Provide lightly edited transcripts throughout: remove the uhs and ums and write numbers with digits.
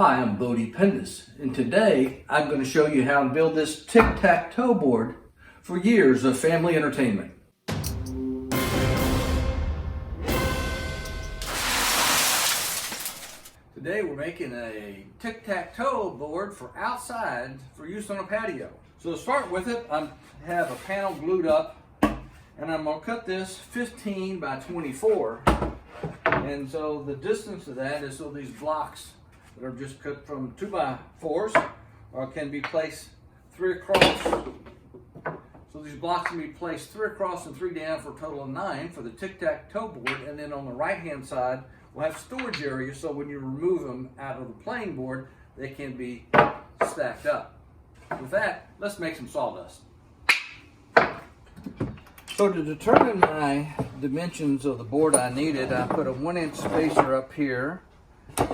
Hi, I'm Bodie Pendus, and today I'm going to show you how to build this Tic Tac Toe Board for years of family entertainment. Today we're making a Tic Tac Toe Board for outside for use on a patio. So to start with it, I have a panel glued up, and I'm going to cut this 15 by 24. And so the distance of that is so these blocks that are just cut from 2x4s can be placed 3 across. So these blocks can be placed 3 across and 3 down for a total of 9 for the Tic Tac Toe Board. And then on the right hand side, we'll have storage areas so when you remove them out of the playing board, they can be stacked up. With that, let's make some sawdust. So to determine my dimensions of the board I needed, I put a 1-inch spacer up here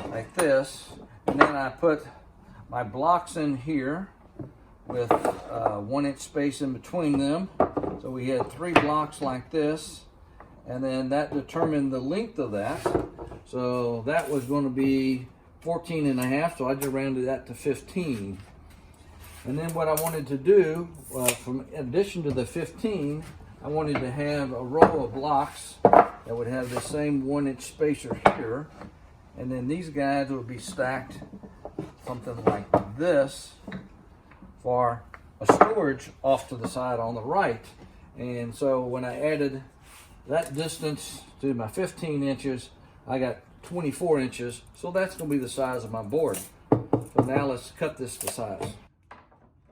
like this, and then I put my blocks in here with 1-inch space in between them. So we had 3 blocks like this, and then that determined the length of that. So that was going to be 14.5, so I just rounded that to 15. And then what I wanted to do, in addition to the 15, I wanted to have a row of blocks that would have the same 1-inch spacer here. And then these guys would be stacked something like this for a storage off to the side on the right. And so when I added that distance to my 15 inches, I got 24 inches. So that's going to be the size of my board. So now let's cut this to size.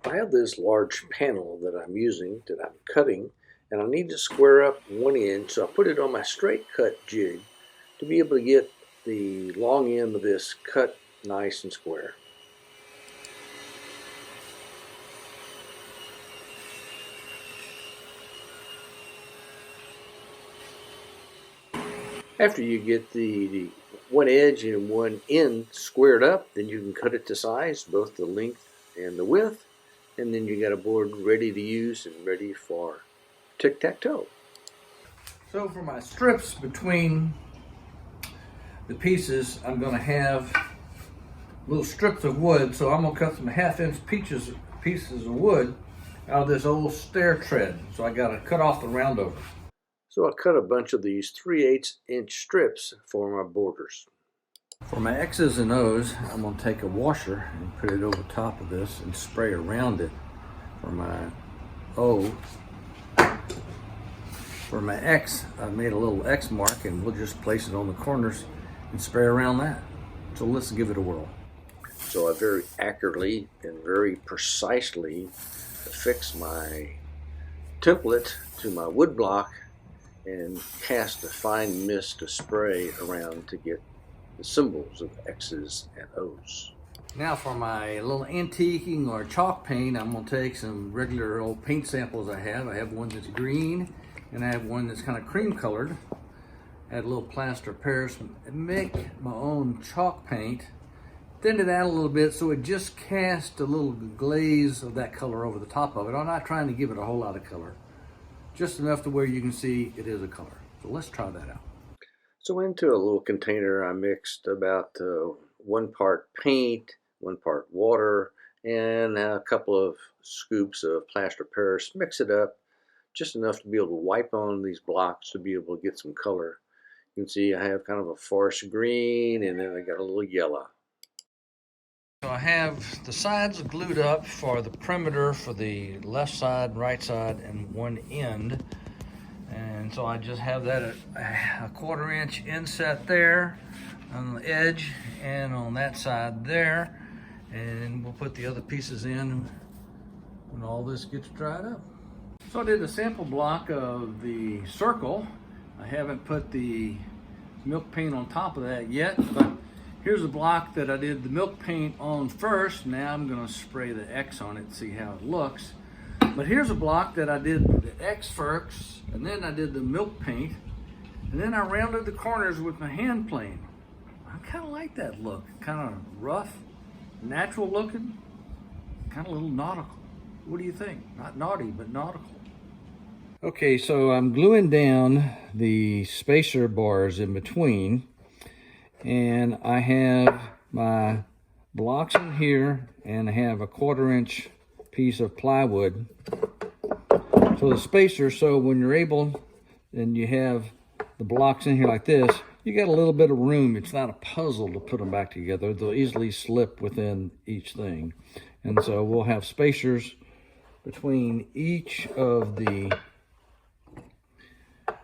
I have this large panel that I'm using, that I'm cutting, and I need to square up 1 inch. So I put it on my straight cut jig to be able to get the long end of this cut nice and square. After you get the one edge and one end squared up, then you can cut it to size, both the length and the width, and then you got a board ready to use and ready for tic-tac-toe. So for my strips between the pieces, I'm going to have little strips of wood. So I'm going to cut some 1/2-inch pieces of wood out of this old stair tread. So I got to cut off the roundover. So I cut a bunch of these 3/8 inch strips for my borders. For my X's and O's, I'm going to take a washer and put it over top of this and spray around it. For my O, for my X, I made a little X mark, and we'll just place it on the corners and spray around that. So let's give it a whirl. So I very accurately and very precisely affix my template to my wood block and cast a fine mist of spray around to get the symbols of X's and O's. Now for my little antiquing or chalk paint, I'm going to take some regular old paint samples I have. I have one that's green and I have one that's kind of cream colored. Add a little plaster of Paris and make my own chalk paint. Thin it out a little bit so it just casts a little glaze of that color over the top of it. I'm not trying to give it a whole lot of color. Just enough to where you can see it is a color. So let's try that out. So into a little container I mixed about 1 part paint, 1 part water, and a couple of scoops of plaster of Paris. Mix it up just enough to be able to wipe on these blocks to be able to get some color. You can see I have kind of a forest green, and then I got a little yellow. So I have the sides glued up for the perimeter for the left side, right side, and one end. And so I just have that at a 1/4 inch inset there on the edge and on that side there. And we'll put the other pieces in when all this gets dried up. So I did a sample block of the circle. I haven't put the milk paint on top of that yet, but here's a block that I did the milk paint on first. Now I'm going to spray the X on it and see how it looks. But here's a block that I did the X first, and then I did the milk paint, and then I rounded the corners with my hand plane. I kind of like that look. Kind of rough, natural looking, kind of a little nautical. What do you think? Not naughty, but nautical. Okay, so I'm gluing down the spacer bars in between, and I have my blocks in here and have a 1/4-inch piece of plywood. So the spacer, so when you're able, and you have the blocks in here like this, you got a little bit of room. It's not a puzzle to put them back together. They'll easily slip within each thing. And so we'll have spacers between each of the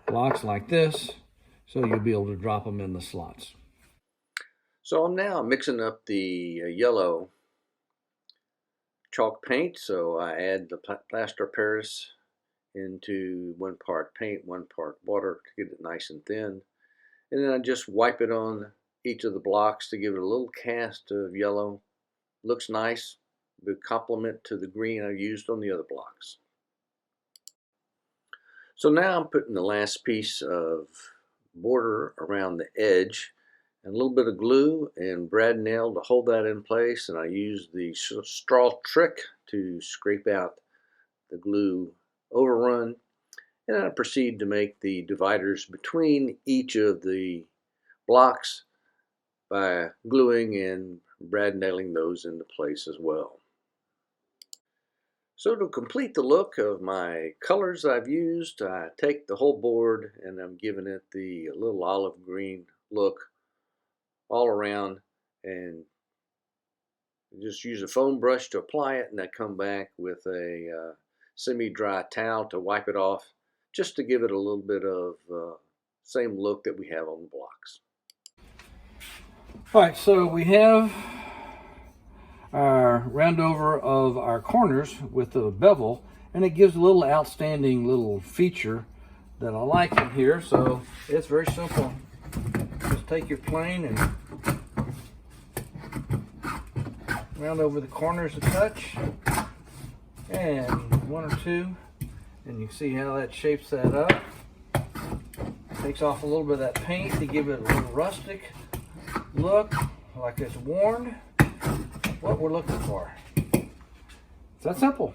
blocks like this, so you'll be able to drop them in the slots. So I'm now mixing up the yellow chalk paint. So I add the plaster Paris into 1 part paint, 1 part water to get it nice and thin. And then I just wipe it on each of the blocks to give it a little cast of yellow. Looks nice, good complement to the green I used on the other blocks. So now I'm putting the last piece of border around the edge and a little bit of glue and brad nail to hold that in place. And I use the straw trick to scrape out the glue overrun. And I proceed to make the dividers between each of the blocks by gluing and brad nailing those into place as well. So to complete the look of my colors I've used, I take the whole board and I'm giving it the little olive green look all around, and just use a foam brush to apply it, and I come back with a semi-dry towel to wipe it off, just to give it a little bit of same look that we have on the blocks. All right, so we have our round over of our corners with the bevel, and it gives a little outstanding little feature that I like in here. So it's very simple. Just take your plane and round over the corners a touch, and 1 or 2, and you can see how that shapes that up. Takes off a little bit of that paint to give it a little rustic look, like it's worn. What we're looking for. It's that simple.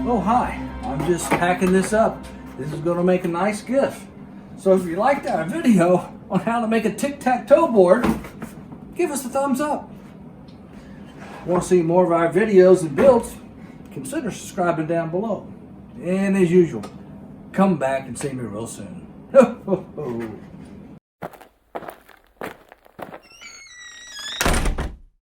Oh, hi. I'm just packing this up. This is going to make a nice gift. So if you liked our video on how to make a Tic Tac Toe board, give us a thumbs up. Want to see more of our videos and builds? Consider subscribing down below. And as usual, come back and see me real soon. Ho, ho, ho.